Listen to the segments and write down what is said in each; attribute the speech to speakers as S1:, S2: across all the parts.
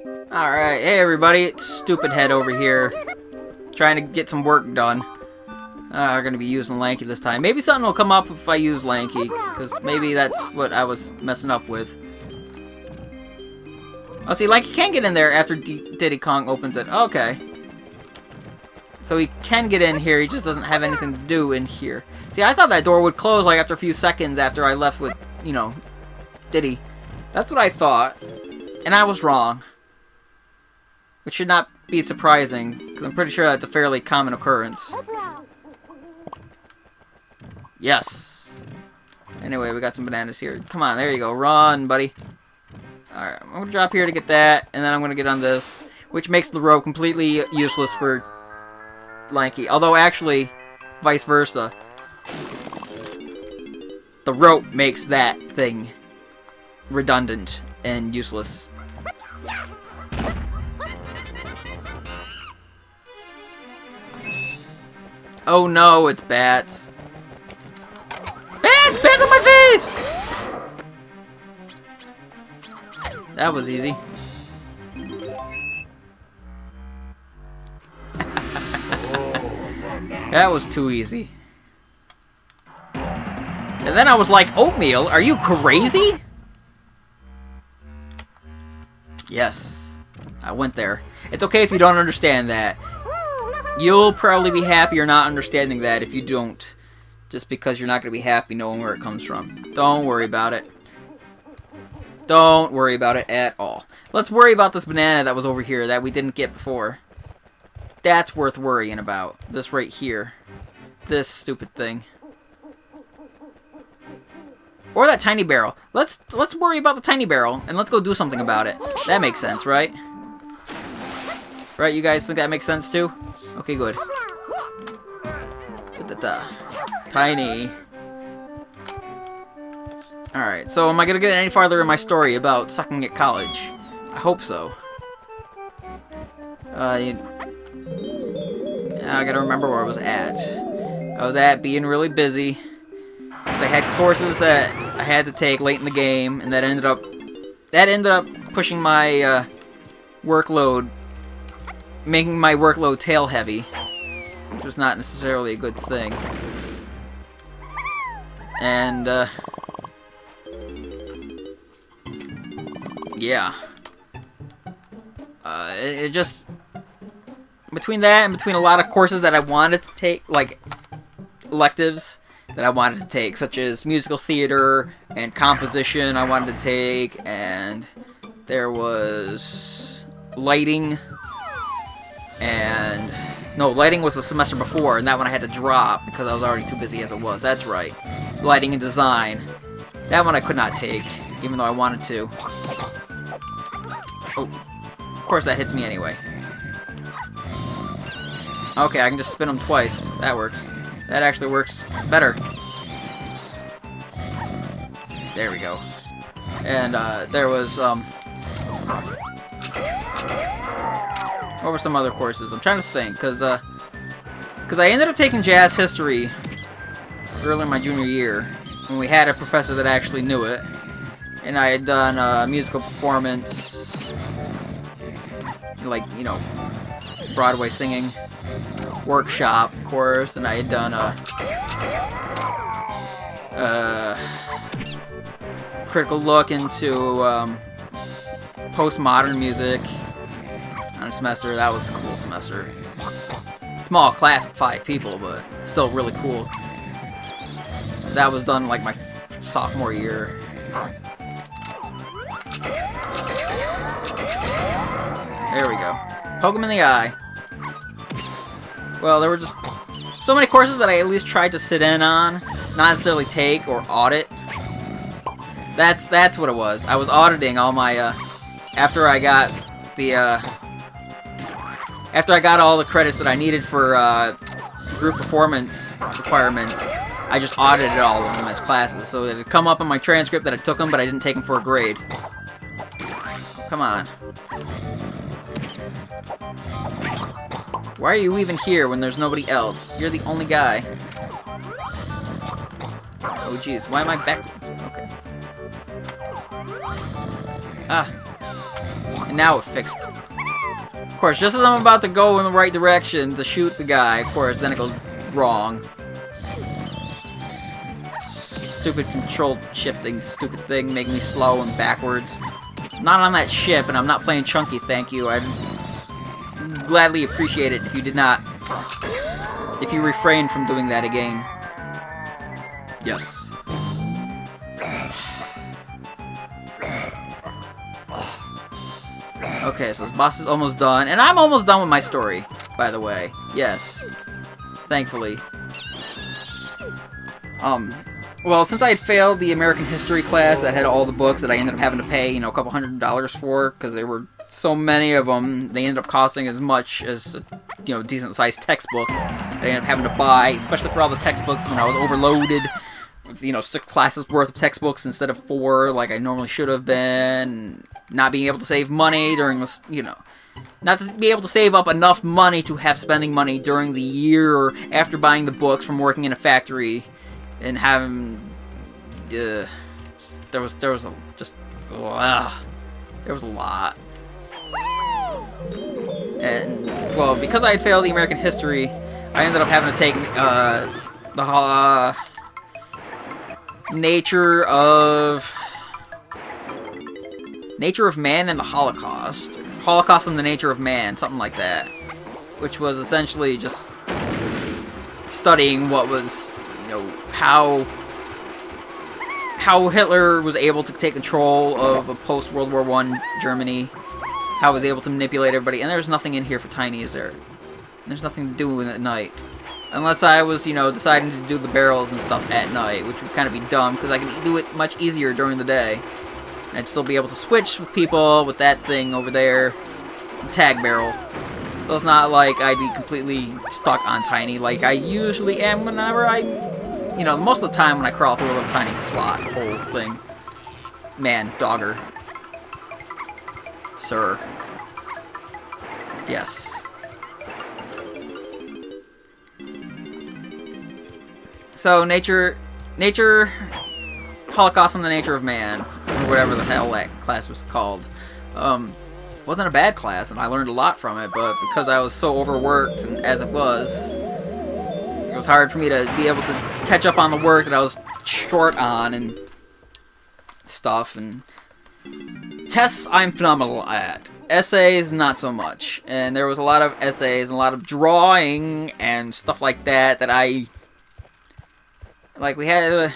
S1: Alright, hey everybody, it's Stupid Head over here. Trying to get some work done. We're gonna be using Lanky this time. Maybe something will come up if I use Lanky, because maybe that's what I was messing up with. Oh, see, Lanky can get in there after Diddy Kong opens it. Okay. So he can get in here, he just doesn't have anything to do in here. See, I thought that door would close like after a few seconds after I left with, you know, Diddy. That's what I thought. And I was wrong. Which should not be surprising, because I'm pretty sure that's a fairly common occurrence. Yes! Anyway, we got some bananas here. Come on, there you go. Run, buddy. Alright, I'm going to drop here to get that, and then I'm going to get on this, which makes the rope completely useless for Lanky. Although, actually, vice versa. The rope makes that thing redundant and useless. Oh no, it's bats. Bats! Bats on my face! That was easy. That was too easy. And then I was like, oatmeal? Are you crazy? Yes. I went there. It's okay if you don't understand that. You'll probably be happier not understanding that if you don't. Just because you're not going to be happy knowing where it comes from. Don't worry about it. Don't worry about it at all. Let's worry about this banana that was over here that we didn't get before. That's worth worrying about. This right here. This stupid thing. Or that tiny barrel. Let's worry about the tiny barrel and let's go do something about it. That makes sense, right? Right, you guys think that makes sense too? Okay, good. Tiny. Alright, so am I gonna get any farther in my story about sucking at college? I hope so. I gotta remember where I was at. I was at being really busy. Because I had courses that I had to take late in the game, and that ended up pushing my workload, making my workload tail heavy, which was not necessarily a good thing. And yeah, it just, between that and between a lot of courses that I wanted to take, like electives that I wanted to take, such as musical theater and composition I wanted to take, and there was lighting, and no, lighting was the semester before, and that one I had to drop because I was already too busy as it was. That's right. Lighting and design. That one I could not take, even though I wanted to. Oh, of course that hits me anyway. Okay, I can just spin them twice. That works. That actually works better. There we go. And there was what were some other courses? I'm trying to think, cause I ended up taking jazz history early in my junior year when we had a professor that actually knew it, and I had done musical performance, like, you know, Broadway singing workshop course, and I had done a critical look into postmodern music on a semester. That was a cool semester. Small class of 5 people, but still really cool. That was done like my sophomore year. There we go. Poke him in the eye. Well, there were just so many courses that I at least tried to sit in on, not necessarily take or audit. That's what it was. I was auditing all my after I got all the credits that I needed for group performance requirements. I just audited all of them as classes, so it would come up in my transcript that I took them, but I didn't take them for a grade. Come on. Why are you even here when there's nobody else? You're the only guy. Oh jeez, why am I backwards? Okay. Ah. And now it fixed. Of course, just as I'm about to go in the right direction to shoot the guy, of course, then it goes wrong. Stupid control shifting, stupid thing, making me slow and backwards. I'm not on that ship, and I'm not playing chunky, thank you. I'd gladly appreciate it if you did not... if you refrained from doing that again. Yes. Okay, so this boss is almost done, and I'm almost done with my story, by the way. Yes. Thankfully. Well, since I had failed the American history class that had all the books that I ended up having to pay, you know, a couple $100 for, because there were so many of them, they ended up costing as much as a, you know, decent-sized textbook that I ended up having to buy, especially for all the textbooks when I was overloaded with, you know, 6 classes worth of textbooks instead of 4, like I normally should have been, not being able to save money during this, you know, not to be able to save up enough money to have spending money during the year after buying the books from working in a factory. And having, there was a lot. And, well, because I had failed the American history, I ended up having to take, the, Nature of Man and the Holocaust. Holocaust and the Nature of Man, something like that. Which was essentially just studying what was... you know, how Hitler was able to take control of a post-World War I Germany, how he was able to manipulate everybody, and there's nothing in here for Tiny, is there? There's nothing to do at night. Unless I was, you know, deciding to do the barrels and stuff at night, which would kind of be dumb, because I can do it much easier during the day. And I'd still be able to switch with people with that thing over there, the tag barrel. So it's not like I'd be completely stuck on Tiny like I usually am whenever I... you know, most of the time when I crawl through a little tiny slot, whole thing. Man, dogger. Sir. Yes. So, Nature... Holocaust and the Nature of Man, or whatever the hell that class was called. Wasn't a bad class, and I learned a lot from it, but because I was so overworked, and as it was hard for me to be able to catch up on the work that I was short on, and stuff, and tests I'm phenomenal at. Essays, not so much. And there was a lot of essays, and a lot of drawing, and stuff like that, that I... like, we had...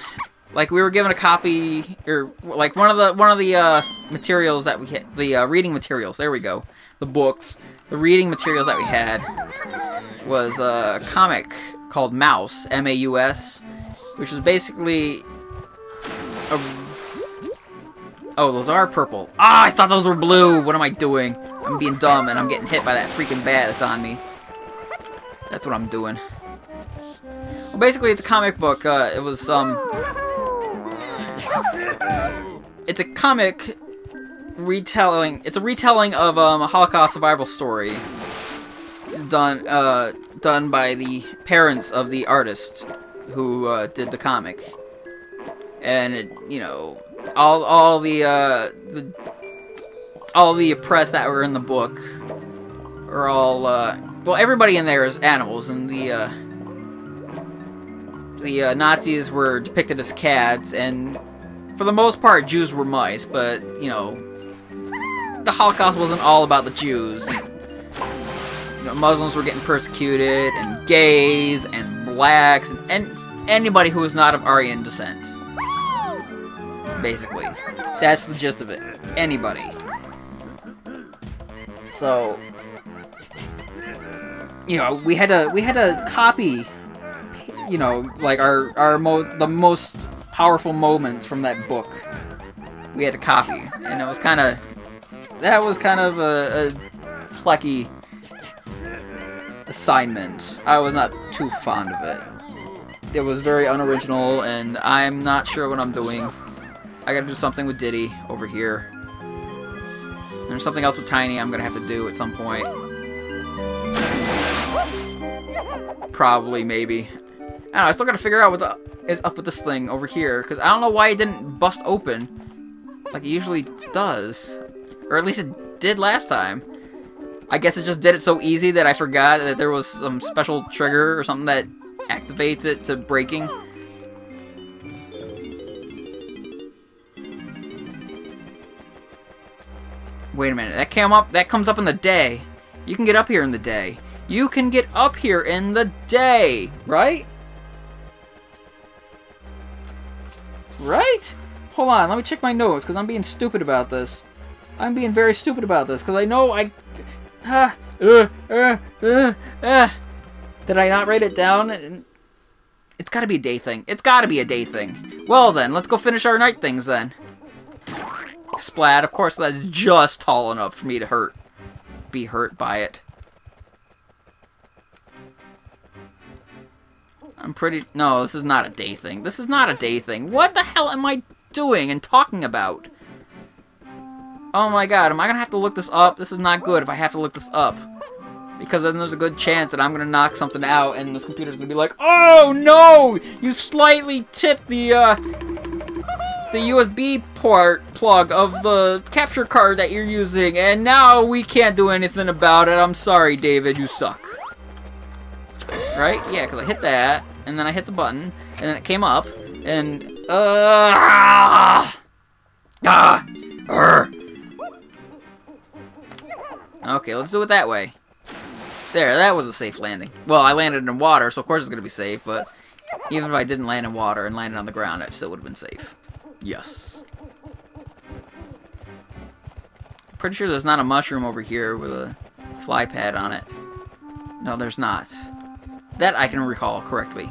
S1: like, we were given a copy, or, like, one of the materials that we had, the, reading materials, there we go, the books, the reading materials that we had was a comic called Mouse, M-A-U-S, which was basically a... oh, those are purple. Ah, I thought those were blue! What am I doing? I'm being dumb, and I'm getting hit by that freaking bat that's on me. That's what I'm doing. Well, basically, it's a comic book, it was, it's a comic retelling. It's a retelling of a Holocaust survival story done by the parents of the artist who did the comic, and it, you know, all the oppressed that were in the book are all well, everybody in there is animals, and the Nazis were depicted as cats, and for the most part, Jews were mice, but, you know, the Holocaust wasn't all about the Jews. You know, Muslims were getting persecuted, and gays, and blacks, and anybody who was not of Aryan descent. Basically. That's the gist of it. Anybody. So, you know, we had to copy, you know, like the most powerful moments from that book. We had to copy, and it was kind of, that was kind of a flecky assignment. I was not too fond of it. It was very unoriginal, and I'm not sure what I'm doing. I gotta do something with Diddy over here. And there's something else with Tiny I'm gonna have to do at some point. Probably, maybe. I don't know, I still gotta figure out what is up with this thing over here, because I don't know why it didn't bust open like it usually does. Or at least it did last time. I guess it just did it so easy that I forgot that there was some special trigger or something that activates it to breaking. Wait a minute, that comes up in the day. You can get up here in the day. You can get up here in the day, right? Right? Hold on, let me check my notes, because I'm being stupid about this. I'm being very stupid about this, because I know I... Did I not write it down? It's gotta be a day thing. It's gotta be a day thing. Well then, let's go finish our night things then. Splat, of course that's just tall enough for me to be hurt by it. No, this is not a day thing. This is not a day thing. What the hell am I doing and talking about? Oh my god, am I gonna have to look this up? This is not good if I have to look this up. Because then there's a good chance that I'm gonna knock something out and this computer's gonna be like, oh no! You slightly tipped the USB port plug of the capture card that you're using, and now we can't do anything about it. I'm sorry, David, you suck. Right? Yeah, because I hit that, and then I hit the button, and then it came up, and... Okay, let's do it that way. There, that was a safe landing. Well, I landed in water, so of course it's going to be safe, but even if I didn't land in water and landed on the ground, it still would have been safe. Yes. Pretty sure there's not a mushroom over here with a fly pad on it. No, there's not. That I can recall correctly.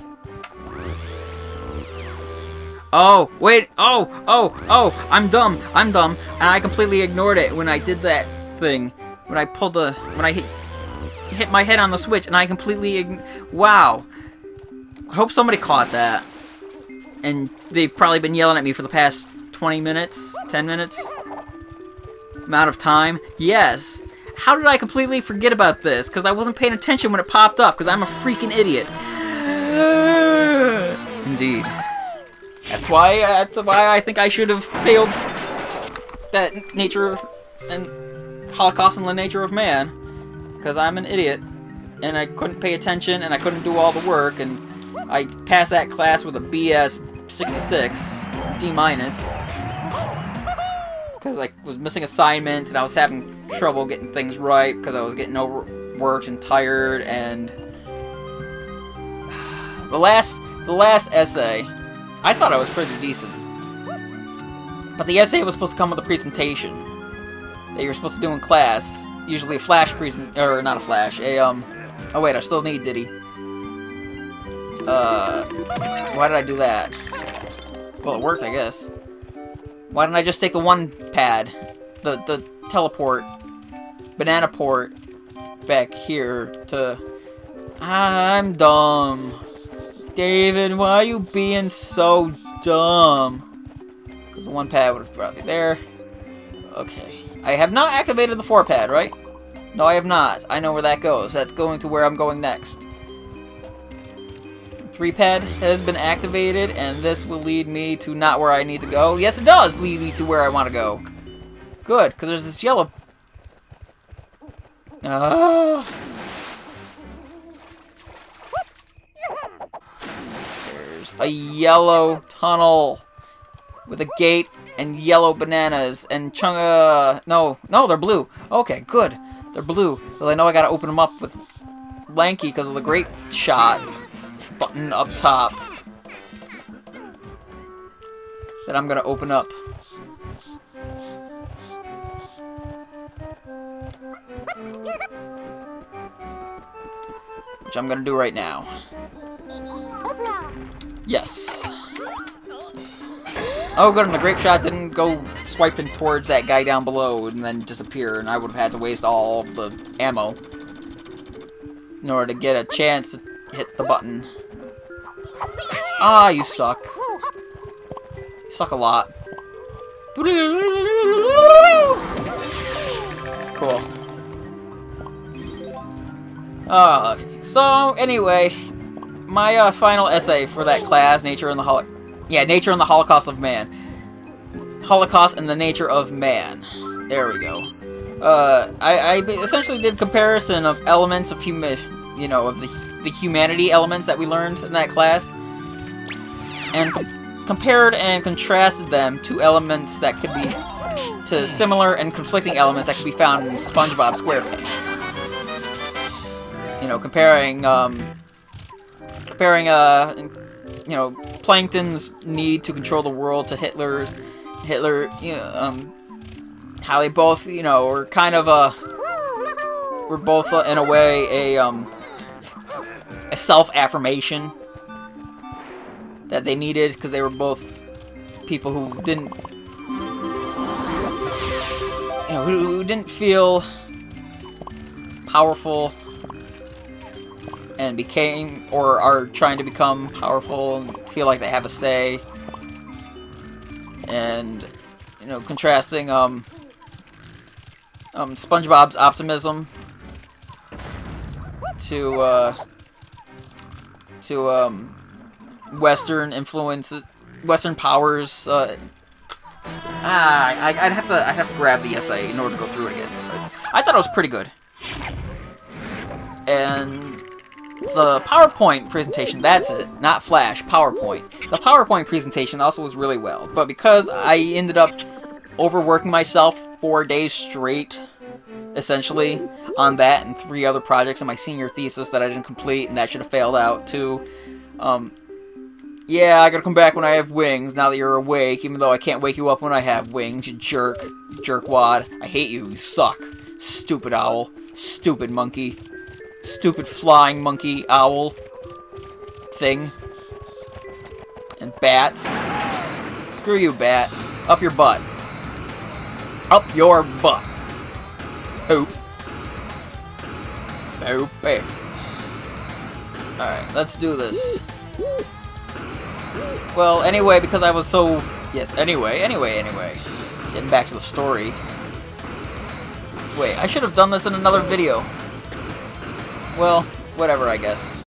S1: Oh, wait, oh, I'm dumb, and I completely ignored it when I did that thing. When I hit my head on the switch, and I completely wow. I hope somebody caught that. And they've probably been yelling at me for the past 20 minutes, 10 minutes. Amount of time. Yes. How did I completely forget about this? Because I wasn't paying attention when it popped up, because I'm a freaking idiot. Indeed. That's why I think I should have failed that nature and Holocaust and the nature of man. Because I'm an idiot, and I couldn't pay attention, and I couldn't do all the work, and I passed that class with a BS 66, D-. Because I was missing assignments, and I was having trouble getting things right, because I was getting overworked and tired, and... The last essay, I thought I was pretty decent. But the essay was supposed to come with a presentation that you were supposed to do in class. Usually a flash or not a flash, oh wait, I still need Diddy. Why did I do that? Well, it worked, I guess. Why didn't I just take the one pad? The teleport, banana port, back here to... I'm dumb. David, why are you being so dumb? Because the one pad would have brought me there. Okay. I have not activated the 4-pad, right? No, I have not. I know where that goes. That's going to where I'm going next. 3-pad has been activated, and this will lead me to not where I need to go. Yes, it does lead me to where I want to go. Good, because there's this yellow... There's a yellow tunnel with a gate and yellow bananas and chunga... No, they're blue. Okay, good. They're blue. Well, I know I gotta open them up with Lanky because of the grape shot button up top that I'm gonna open up. Which I'm gonna do right now. Yes. Oh good, and the grape shot didn't go swiping towards that guy down below and then disappear, and I would have had to waste all of the ammo in order to get a chance to hit the button. Ah, you suck. You suck a lot. Cool. So, anyway, my final essay for that class, Nature and the Holocaust of Man. Holocaust and the Nature of Man. There we go. I essentially did comparison of elements of the humanity elements that we learned in that class, and compared and contrasted them to elements that could be to similar and conflicting elements that could be found in SpongeBob SquarePants. You know, comparing Plankton's need to control the world to Hitler, how they both, were kind of were both in a way a self-affirmation that they needed because they were both people who didn't, who didn't feel powerful and became, or are trying to become powerful and feel like they have a say. And, contrasting, SpongeBob's optimism to Western influence, Western powers. I'd have to grab the essay in order to go through it again. But I thought it was pretty good. And the PowerPoint presentation, that's it, not Flash, PowerPoint. The PowerPoint presentation also was really well, but because I ended up overworking myself 4 days straight, essentially, on that and 3 other projects in my senior thesis that I didn't complete and that should have failed out too. Yeah, I gotta come back when I have wings, now that you're awake, even though I can't wake you up when I have wings, you jerk. Jerkwad. I hate you, you suck. Stupid owl. Stupid monkey. Stupid flying monkey owl thing. And bats. Screw you, bat. Up your butt. Up your butt. Poop. Poop. Hey. Alright, let's do this. Well, anyway, because I was so... Yes, anyway. Getting back to the story. Wait, I should have done this in another video. Well, whatever, I guess.